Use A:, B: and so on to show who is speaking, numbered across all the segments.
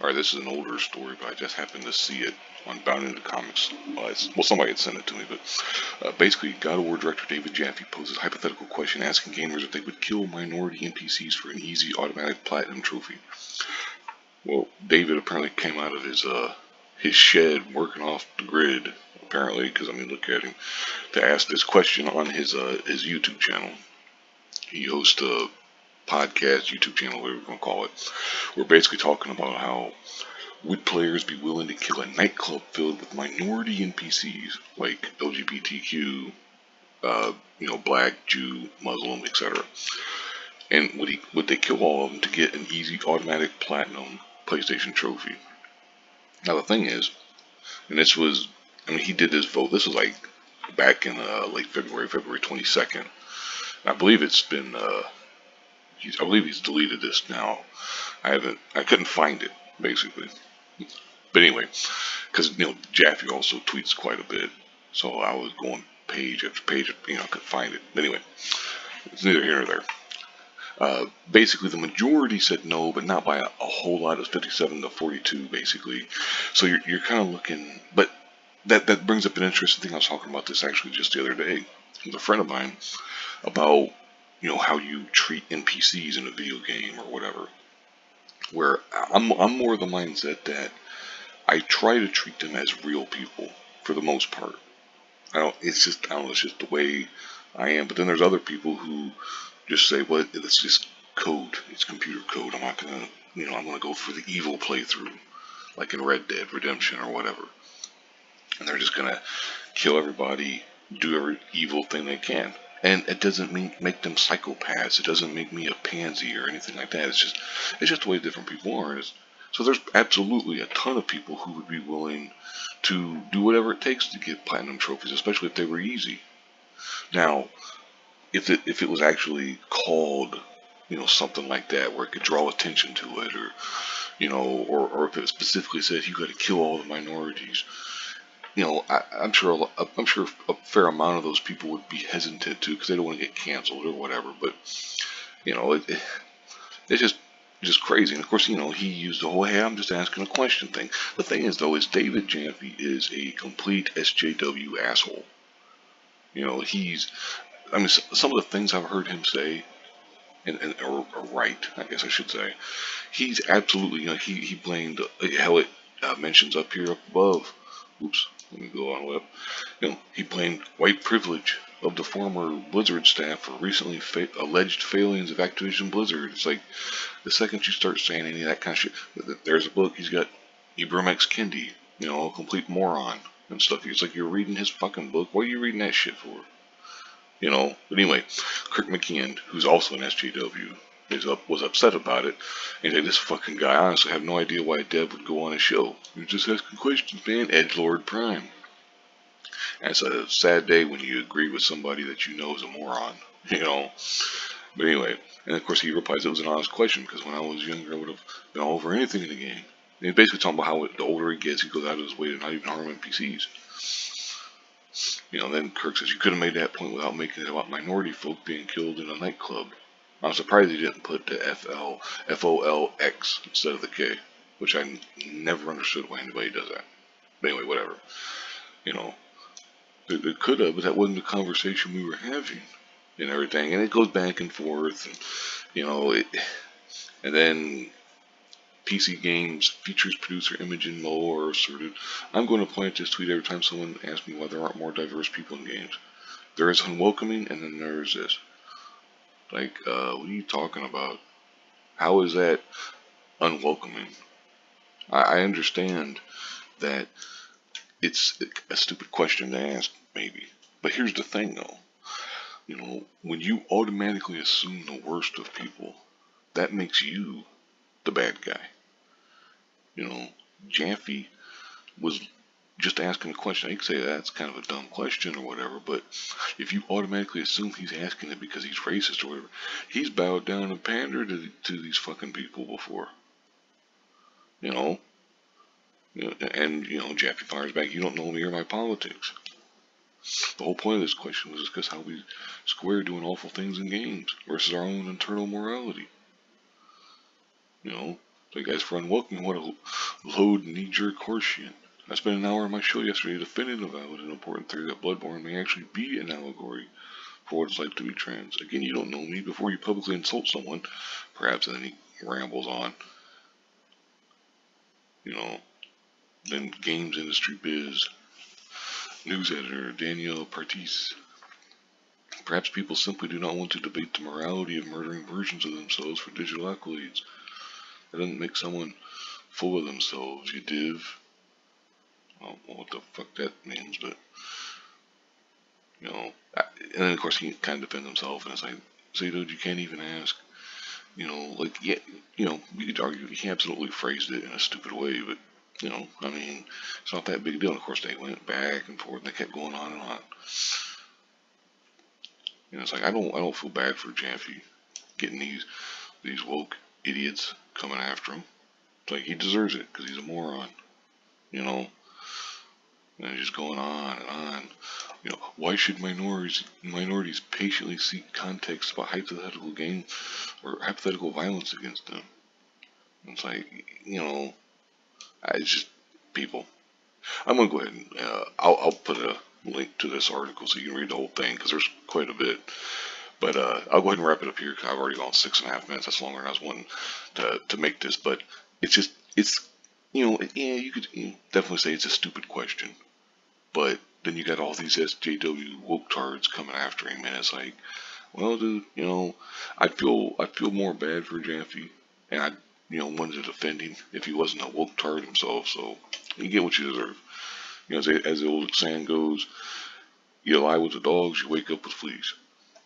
A: Alright, this is an older story, but I just happened to see it on Bound into Comics. Well, somebody had sent it to me, but basically, God of War director David Jaffe poses a hypothetical question asking gamers if they would kill minority NPCs for an easy automatic platinum trophy. Well, David apparently came out of his shed working off the grid, apparently, because I mean, look at him, to ask this question on his YouTube channel. He hosts a podcast, YouTube channel, whatever you want to call it. We're basically talking about how would players be willing to kill a nightclub filled with minority NPCs like LGBTQ, black, Jew, Muslim, etc. And would they kill all of them to get an easy automatic platinum PlayStation trophy? Now the thing is, and this was, I mean, he did this vote. This was like back in late February 22nd. I believe it's been, I believe he's deleted this now. I couldn't find it basically. But anyway, because Jaffe also tweets quite a bit, so I was going page after page, I couldn't find it. But anyway, it's neither here nor there. Basically, the majority said no, but not by a whole lot. It was 57 to 42, basically. So you're kind of looking, but that brings up an interesting thing. I was talking about this actually just the other day with a friend of mine about how you treat NPCs in a video game or whatever. Where I'm more of the mindset that I try to treat them as real people for the most part. I don't know, it's just the way I am. But then there's other people who just say, well, it's just code. It's computer code. I'm not gonna, I'm gonna go for the evil playthrough, like in Red Dead Redemption or whatever. And they're just gonna kill everybody, do every evil thing they can. And it doesn't make them psychopaths. It doesn't make me a pansy or anything like that. It's just the way different people are. So there's absolutely a ton of people who would be willing to do whatever it takes to get platinum trophies, especially if they were easy. Now, if it was actually called, something like that, where it could draw attention to it, or or if it specifically said you got to kill all the minorities, I'm sure a fair amount of those people would be hesitant to because they don't want to get canceled or whatever. But it's just crazy. And of course, he used the whole "hey, I'm just asking a question" thing. The thing is, though, is David Jaffe is a complete SJW asshole. I mean, some of the things I've heard him say, or write, I guess I should say, he's absolutely, he blamed, how it mentions up here up above. Oops, let me go on up. He blamed white privilege of the former Blizzard staff for recently alleged failings of Activision Blizzard. It's like, the second you start saying any of that kind of shit, there's a book, he's got Ibram X. Kendi, a complete moron and stuff. It's like, you're reading his fucking book. What are you reading that shit for? But anyway, Kirk McKeon, who's also an SJW, was upset about it. And said, this fucking guy, I honestly have no idea why a dev would go on his show. You're just asking questions, man. Edgelord Prime. And it's a sad day when you agree with somebody that you know is a moron, But anyway, and of course he replies it was an honest question because when I was younger I would have been all over anything in the game. And he's basically talking about how the older he gets, he goes out of his way to not even harm NPCs. Then Kirk says, you could have made that point without making it about minority folk being killed in a nightclub. I'm surprised he didn't put the FOLX instead of the K, which I never understood why anybody does that. But anyway, whatever. You know, it could have, but that wasn't the conversation we were having and everything. And it goes back and forth, and then PC Games features producer Imogen Moore asserted, I'm going to point at this tweet every time someone asks me why there aren't more diverse people in games. There is unwelcoming, and then there is this. Like, what are you talking about? How is that unwelcoming? I understand that it's a stupid question to ask, maybe. But here's the thing, though. When you automatically assume the worst of people, that makes you the bad guy. Jaffe was just asking a question. I could say that's kind of a dumb question or whatever, but if you automatically assume he's asking it because he's racist or whatever, he's bowed down and pandered to these fucking people before. And Jaffe fires back, you don't know me or my politics. The whole point of this question was discuss how we square doing awful things in games versus our own internal morality. So, guys, for unwelcome, what a load knee-jerk horseshit. I spent an hour on my show yesterday defending a valid and important theory that Bloodborne may actually be an allegory for what it's like to be trans. Again, you don't know me. Before you publicly insult someone, perhaps, and then he rambles on, you know, then games industry biz news editor Danielle Partis. Perhaps people simply do not want to debate the morality of murdering versions of themselves for digital accolades. That doesn't make someone full of themselves, you div. I don't know what the fuck that means, but, you know. And then, of course, he kind of defends himself, and it's like, say, dude, you can't even ask. You know, like, yeah, you know, you could argue he absolutely phrased it in a stupid way, but, you know, I mean, it's not that big a deal. And of course, they went back and forth, and they kept going on and on. And it's like, I don't feel bad for Jaffe getting these woke idiots coming after him. It's like, he deserves it, because he's a moron, you know. And just going on and on. You know, why should minorities patiently seek context about hypothetical game or hypothetical violence against them? It's like, you know, it's just people. I'm gonna go ahead and I'll put a link to this article so you can read the whole thing because there's quite a bit. But I'll go ahead and wrap it up here because I've already gone 6.5 minutes. That's longer than I was wanting to make this. But it's you know, yeah, you could definitely say it's a stupid question. But then you got all these SJW woke tards coming after him, and it's like, well, dude, you know, I'd feel more bad for Jaffe, and I, you know, wanted to defend him if he wasn't a woke tard himself. So you get what you deserve. You know, as the old saying goes, you lie with the dogs, you wake up with fleas.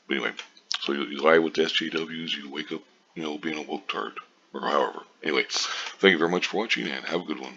A: But anyway, so you lie with the SJWs, you wake up, you know, being a woke tard, or however. Anyway, thank you very much for watching, and have a good one.